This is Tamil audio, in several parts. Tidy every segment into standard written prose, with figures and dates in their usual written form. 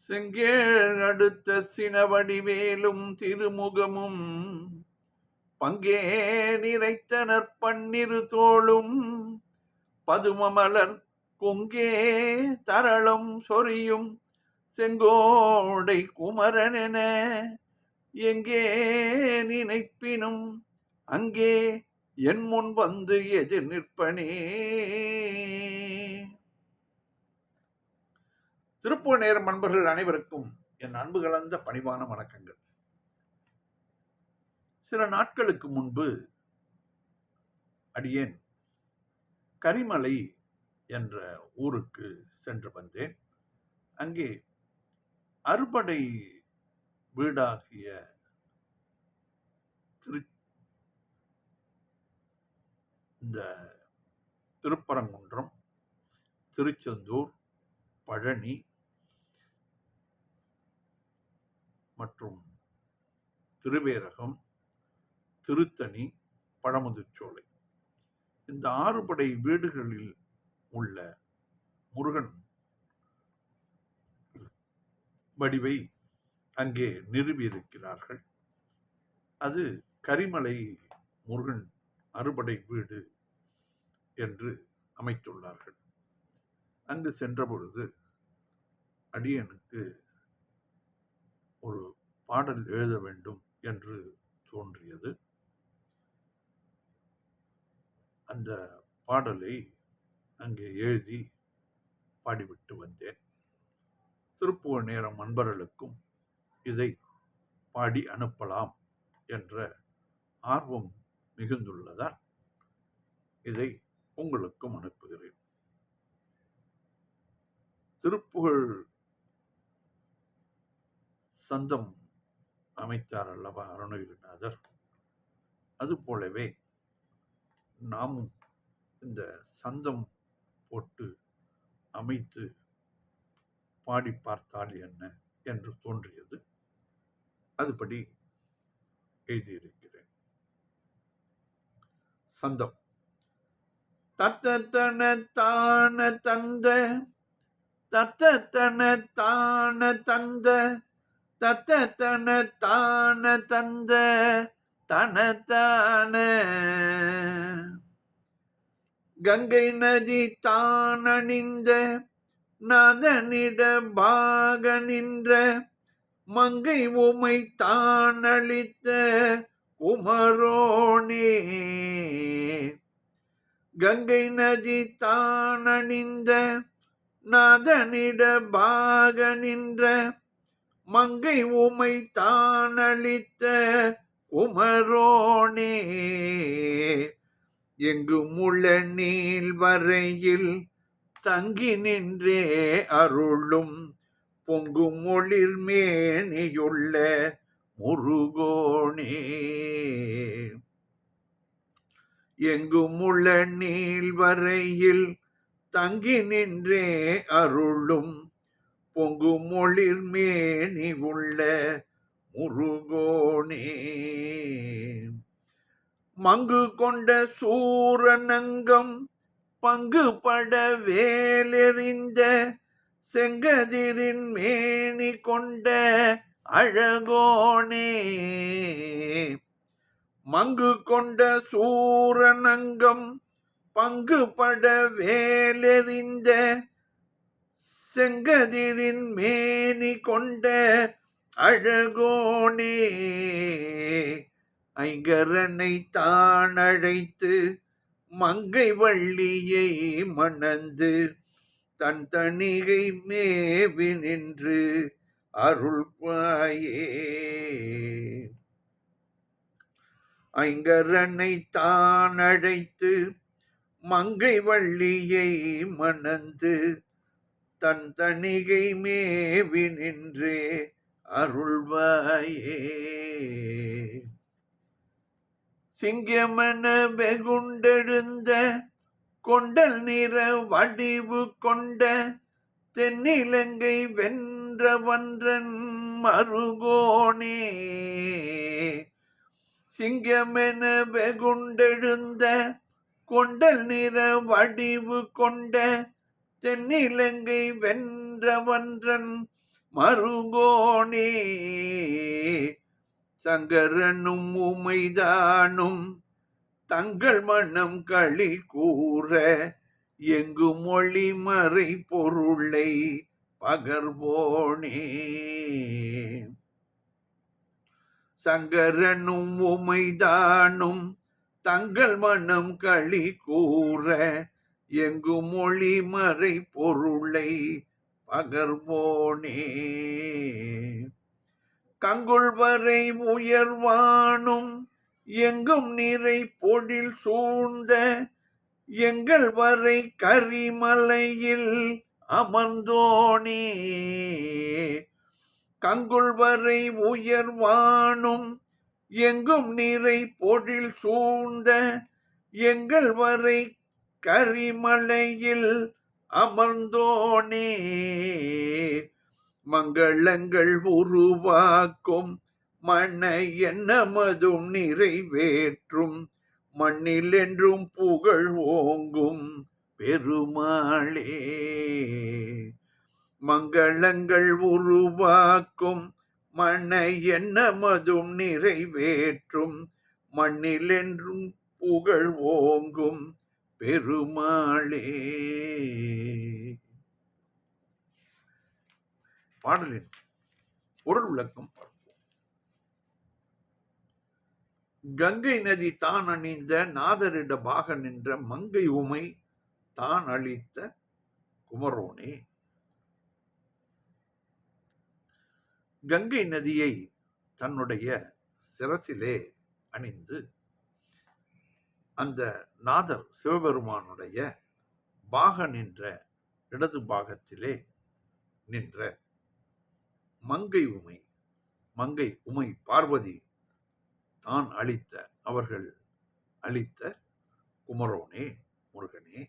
செங்கேழ் அடுத்த சினவடிவேலும் திருமுகமும் பங்கே நிறைத்தனர் பன்னிரு தோளும் பதுமமலர் கொங்கே தரளம் சொரியும் செங்கோடை குமரனென எங்கே நினைப்பினும் அங்கே என் முன் வந்து எதிர் நிற்பனே. திருப்பூர் நேரம் நண்பர்கள் அனைவருக்கும் என் அன்பு கலந்த பணிவான வணக்கங்கள். சில நாட்களுக்கு முன்பு அடியேன் கரிமலை என்ற ஊருக்கு சென்று வந்தேன். அங்கே அறுபடை வீடாகிய இந்த திருப்பரங்குன்றம், திருச்செந்தூர், பழனி மற்றும் திருவேரகம், திருத்தணி, பழமுதிர்ச்சோலை இந்த 6 படை வீடுகளில் உள்ள முருகன் வடிவை அங்கே நிறுவியிருக்கிறார்கள். அது கரிமலை முருகன் அறுபடை வீடு என்று அமைத்துள்ளார்கள். அங்கு சென்ற பொழுது அடியனுக்கு ஒரு பாடல் எழுத வேண்டும் என்று தோன்றியது. அந்த பாடலை அங்கே எழுதி பாடிவிட்டு வந்தேன். திருப்புகழ் நேரம் நண்பர்களுக்கும் இதை பாடி அனுப்பலாம் என்ற ஆர்வம் மிகுந்துள்ளதால் இதை உங்களுக்கும் அனுப்புகிறேன். திருப்புகழ் சந்தம் அமைத்தார் அல்லவா அருணகிரிநாதர், அதுபோலவே நாமும் இந்த சந்தம் போட்டு அமைத்து பாடி பார்த்தால் என்ன என்று தோன்றியது. அதுபடி எழுதியிருக்கிறேன். சந்தம். தத்தன தான தந்த தத்தன தான தந்த தத்தன தான தந்த தனத்தான கங்கை நதி தானணிந்த நாதனிட பாக நின்ற மங்கை உமை தானளித்த குமரோனே. கங்கை நதி தானணிந்த நாதனிட பாக நின்ற மங்கை உமை தானளித்த குமரோனே. எங்கு முள்ள நீள் வரையில் தங்கி நின்றே அருளும் பொங்கும் ஒளிர் மேனியுள்ள முருகோனே. எங்கும் உள்ள நீள் வரையில் தங்கி நின்றே அருளும் பொங்கும் ஒளிர் மேனி உள்ள முருகோனே. மங்கு கொண்ட சூரனங்கம் பங்குபட வேலெறிந்த செங்கதிரின் மேனி கொண்ட அழகோனே. மங்கு கொண்ட சூரனங்கம் பங்குபட வேலெறிந்த செங்கதிரின் மேனி கொண்ட அழகோனே. ஐங்கரனை தானழைத்து மங்கை வள்ளியை மணந்து தன் தணிகை மேவி நின்று அருள்பாயே. ஐங்கரனை தானழைத்து மங்கை வள்ளியை மணந்து தன் தணிகை மேவி நின்றே அருள்வாயே. சிங்கமன வெகுண்டெழுந்த கொண்டல் நிற வடிவு கொண்ட தென்னிலங்கை வென்றவன்றன் மருகோனே. சிங்கமென வெகுண்டெழுந்த கொண்டல் நிற வடிவு கொண்ட தென்னிலங்கை வென்றவன்றன் மருகோனே சங்கரனும் உமைதானும் தங்கள் மனம் களி கூற எங்கு மொழி மறை பொருளை பகர்வோனே. சங்கரனும் உமைதானும் தங்கள் மனம் களி கூற எங்கு மொழி மறை பொருளை பகர்வோனே. கங்குள் வரை உயர்வானும் எங்கும் நிறை பொழில் சூழ்ந்த எங்கள் வரை கரிமலையில் அமர்ந்தோனே. கங்குள் வரை உயர்வானும் எங்கும் நிறை பொழில் சூழ்ந்த எங்கள் வரை கரிமலையில் அமர்ந்தோனே. மங்களங்கள் உருவாக்கும் மன எண்ணமதும் நிறைவேற்றும் மண்ணில் என்றும் புகழ் ஓங்கும் பெருமாளே. மங்களங்கள் உருவாக்கும் மன எண்ணமதும் நிறைவேற்றும் மண்ணில் என்றும் புகழ் ஓங்கும் பெருமாளே. பாடலின் பொருள் விளக்கம் பார்ப்போம். கங்கை நதி தான் அணிந்த நாதரிட பாக நின்ற மங்கை உமை தான் அளித்த குமரோனே. கங்கை நதியை தன்னுடைய சிரசிலே அணிந்து அந்த நாதர் சிவபெருமானுடைய பாக நின்ற இடது பாகத்திலே நின்ற மங்கை உமை பார்வதி தான் அளித்த அவர்கள் அளித்த குமரோனே முருகனே.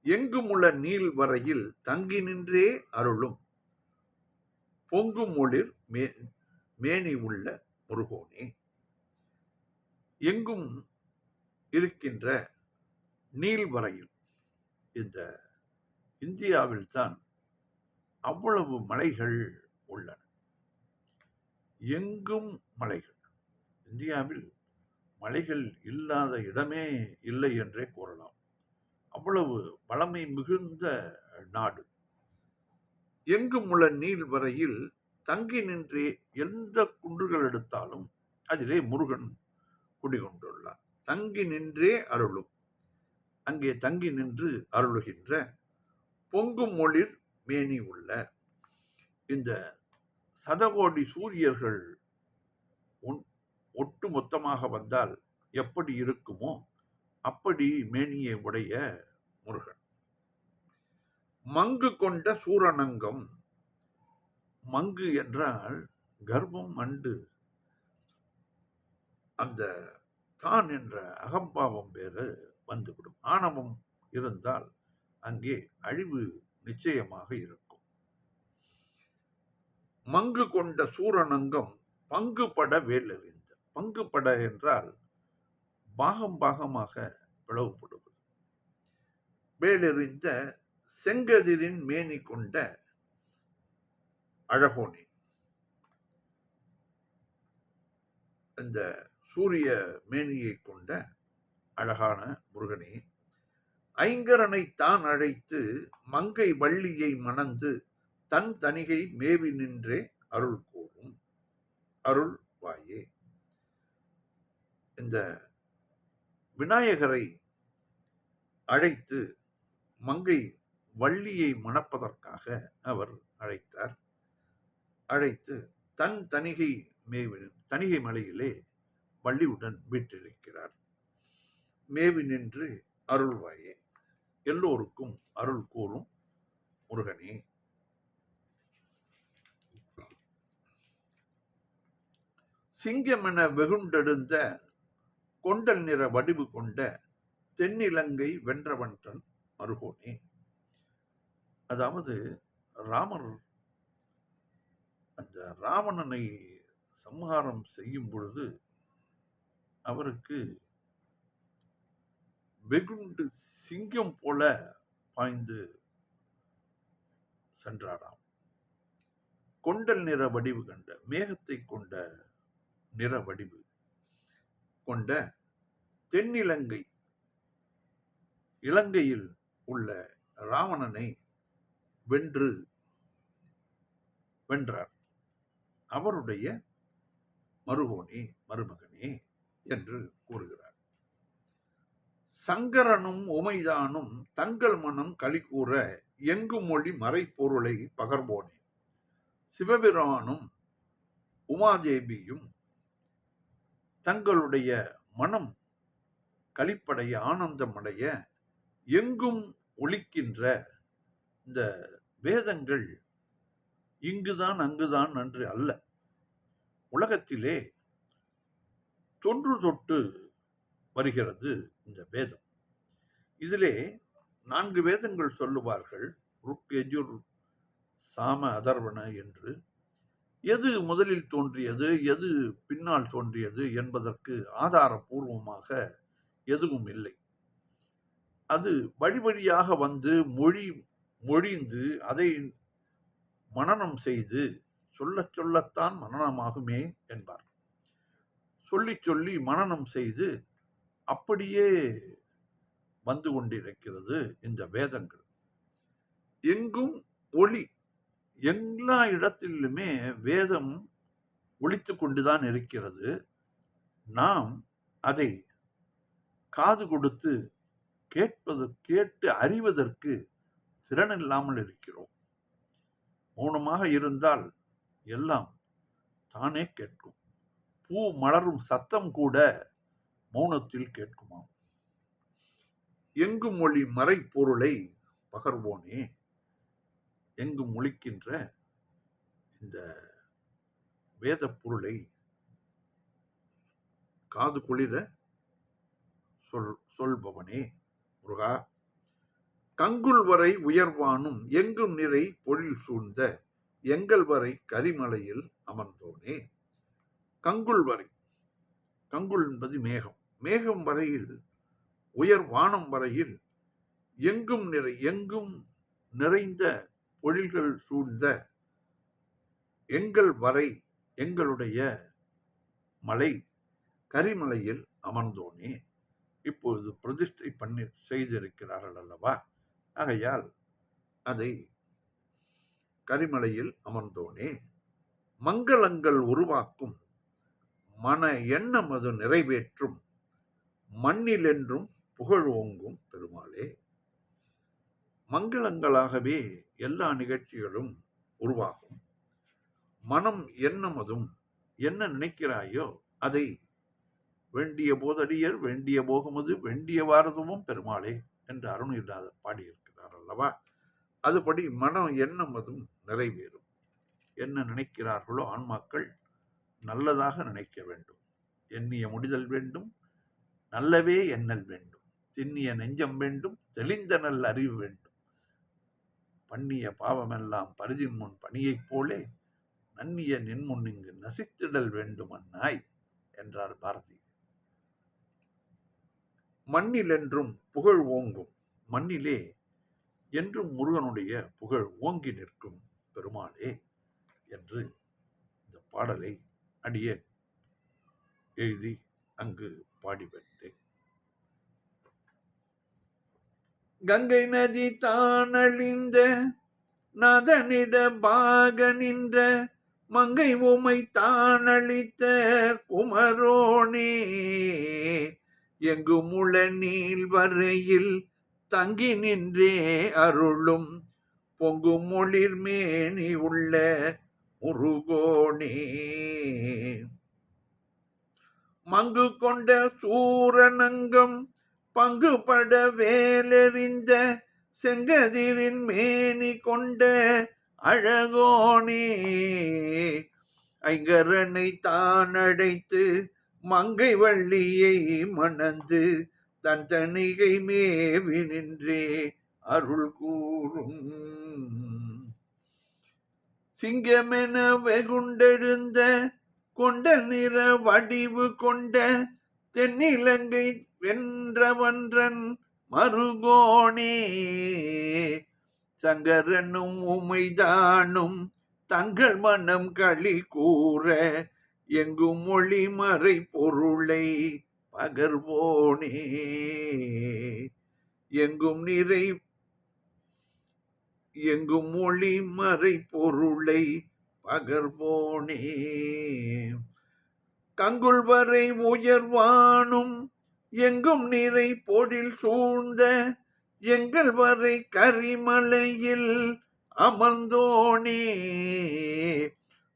எங்குமுள்ள நீள் வரையில் தங்கி நின்றே அருளும் பொங்கும் ஒளிர் மேனி உள்ள முருகோனே. எங்கும் இருக்கின்ற நீள்வரையில் இந்த இந்தியாவில் தான் அவ்வளவு மலைகள் உள்ளன. எங்கும் மலைகள். இந்தியாவில் மலைகள் இல்லாத இடமே இல்லை என்றே கூறலாம். அவ்வளவு வளமை மிகுந்த நாடு. எங்கும் உள்ள நீள் வரையில் தங்கி நின்றே எந்த குன்றுகள் எடுத்தாலும் அதிலே முருகன் குடிகொண்டுள்ளார். தங்கி நின்றே அருளும். அங்கே தங்கி நின்று அருளுகின்ற பொங்கும் ஒளிர் மேனி உள்ள இந்த சதகோடி சூரியர்கள் ஒட்டு மொத்தமாக வந்தால் எப்படி இருக்குமோ அப்படி மேனியை உடைய முருகன். மங்கு கொண்ட சூரணங்கம். மங்கு என்றால் கர்ப்பம் அண்டு. அந்த தான் என்ற அகம்பாவம் பேரு வந்துவிடும். ஆணவம் இருந்தால் அங்கே அழிவு நிச்சயமாக இருக்கும். மங்கு கொண்ட சூரணங்கம் பங்குபட வேலெறிந்த. பங்குபட என்றால் பாகம் பாகமாக பிளவுபடுவது. வேலெறிந்த செங்கதிரின் மேனி கொண்ட அழகோனே. இந்த சூரிய மேனியை கொண்ட அழகான முருகனே. ஐங்கரனை தான் அழைத்து மங்கை வள்ளியை மணந்து தன் தனிகை மேவி நின்றே அருள் கூறும் அருள் வாயே. இந்த விநாயகரை அழைத்து மங்கை வள்ளியை மணப்பதற்காக அவர் அழைத்தார். அழைத்து தன் தனிகை தனிகை மலையிலே வள்ளியுடன் வீற்றிருக்கிறார். மேவி நின்று அருள்வாயே. எல்லோருக்கும் அருள் கூறும் முருகனே. சிங்கமென வெகுண்டெடுந்த கொண்டல் நிற வடிவு கொண்ட தென்னிலங்கை வென்றவன்றன் மருகோனே. அதாவது ராமர் அந்த ராவணனை சம்ஹாரம் செய்யும் பொழுது அவருக்கு வெகுண்டு சிங்கம் போல பாய்ந்து சென்றாராம். கொண்டல் நிற வடிவு கண்ட, மேகத்தை கொண்ட நிற வடிவு கொண்ட தென்னிலங்கை, இலங்கையில் உள்ள ராவணனை வென்றார். அவருடைய மருமகனே என்று கூறுகிறார். சங்கரனும் உமைதானும் தங்கள் மனம் களிகூற எங்கும் மொழி மறைப்பொருளை பகர்வோனே. சிவபிரானும் உமாதேவியும் தங்களுடைய மனம் களிப்படைய, ஆனந்தமடைய, எங்கும் ஒலிக்கின்ற இந்த வேதங்கள் இங்குதான் அங்குதான் என்று அல்ல, உலகத்திலே தொன்று தொட்டு வருகிறது இந்த வேதம். இதிலே 4 வேதங்கள் சொல்லுவார்கள், ருக், யஜுர், சாம, அதர்வண என்று. எது முதலில் தோன்றியது, எது பின்னால் தோன்றியது என்பதற்கு ஆதாரபூர்வமாக எதுவும் இல்லை. அது வழி வழியாக வந்து மொழிந்து அதை மனனம் செய்து சொல்லத்தான் மனனமாகுமே என்பார். சொல்லி மனனம் செய்து அப்படியே வந்து கொண்டிருக்கிறது இந்த வேதங்கள். எங்கும் ஒளி, எல்லா இடத்திலுமே வேதம் ஒலித்து கொண்டுதான் இருக்கிறது. நாம் அதை காது கொடுத்து கேட்டு அறிவதற்கு திறனில்லாமல் இருக்கிறோம். மௌனமாக இருந்தால் எல்லாம் தானே கேட்கும். பூ மலரும் சத்தம் கூட மௌனத்தில் கேட்குமாம். எங்கும் மொழி மறைப்பொருளை பகர்வோனே. எங்கும் ஒலிக்கின்ற இந்த வேத பொருளை காது குளிர சொல்பவனே முருகா. கங்குல் வரை உயர்வானும் எங்கும் நிறை பொழில் சூழ்ந்த எங்கள் வரை கரிமலையில் அமர்ந்தோனே. கங்குல் வரை, கங்குல் என்பது மேகம், மேகம் வரையில், உயர் வானம் வரையில், எங்கும் நிறைந்த பொழில்கள் சூழ்ந்த எங்கள் வரை, எங்களுடைய மலை கரிமலையில் அமர்ந்தோனே. இப்பொழுது பிரதிஷ்டை பண்ணி செய்திருக்கிறார்கள் அல்லவா, ஆகையால் அதை கரிமலையில் அமர்ந்தோனே. மங்களங்கள் உருவாக்கும் மன எண்ணம் அது நிறைவேற்றும் மண்ணில் என்றும் புகழ் ஓங்கும் பெருமாளே. மங்களங்களாகவே எல்லா நிகழ்ச்சிகளும் உருவாகும். மனம் எண்ணமதும், என்ன நினைக்கிறாயோ அதை வேண்டிய போதடியர் வேண்டிய போகமது வேண்டிய வாரதமும் பெருமாளே என்று அருணகிரிநாதர் பாடியிருக்கிறார் அல்லவா. அதுபடி மனம் எண்ணமதும் நிறைவேறும். என்ன நினைக்கிறார்களோ ஆன்மாக்கள் நல்லதாக நினைக்க வேண்டும். எண்ணிய முடிதல் வேண்டும், நல்லவே எண்ணல் வேண்டும். திண்ணிய நெஞ்சம் வேண்டும், தெளிந்த நல் அறிவு வேண்டும். பண்ணிய பாவமெல்லாம் பரிதின் முன் பணியைப் போலே நன்னிய நின்முன் இங்கு நசித்திடல் வேண்டும் அந்நாய் என்றார் பாரதி. மண்ணில் என்றும் புகழ் ஓங்கும், மண்ணிலே என்றும் முருகனுடைய புகழ் ஓங்கி நிற்கும் பெருமாளே என்று இந்த பாடலை அடியேன் எழுதி அங்கு பாடிவிட்டேன். கங்கை நதி தானழிந்த நதனிட பாக நின்ற மங்கை உமை தானளித்த குமரோனே. எங்கு முள நீள் வரையில் தங்கி நின்றே அருளும் பொங்கு மொழிர் மேனி உள்ள முருகோனே. மங்கு கொண்ட சூரனங்கம் பங்குபட வேலெறிந்த செங்கதிரின் மேனி கொண்ட அழகோனே. ஐங்கரனை தானடைத்து மங்கை வள்ளியை மணந்து தன் தணிகை மேவி நின்றே அருள் கூறும். சிங்கமென வெகுண்டெழுந்த கொண்ட நிற வடிவு கொண்ட தென்னிலங்கை வென்றவன்றன் மருகோனே. சங்கரனும் உமைதானும் தங்கள் மனம் களி கூற எங்கும் மொழி மறை பொருளை பகர்வோனே. எங்கும் நிறை எங்கும் மொழி மறை பொருளை பகர்வோனே. கங்குள் வரை உயர்வானும் எங்கும் நிறை பொழில் சூழ்ந்த எங்கள் வரை கரிமலையில் அமர்ந்தோனே.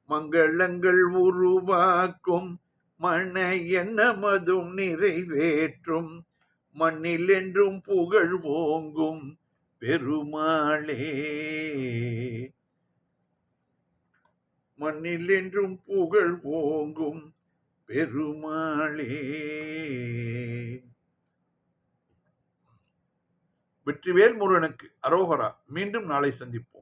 மங்களங்கள் உருவாக்கும் மன எண்ணமதும் நிறைவேற்றும் மண்ணில் என்றும் புகழ் ஓங்கும் பெருமாளே. மண்ணில் என்றும் புகழ் ஓங்கும் பெருமாளே. வெற்றிவேல் முருகனுக்கு அரோகரா. மீண்டும் நாளை சந்திப்போம்.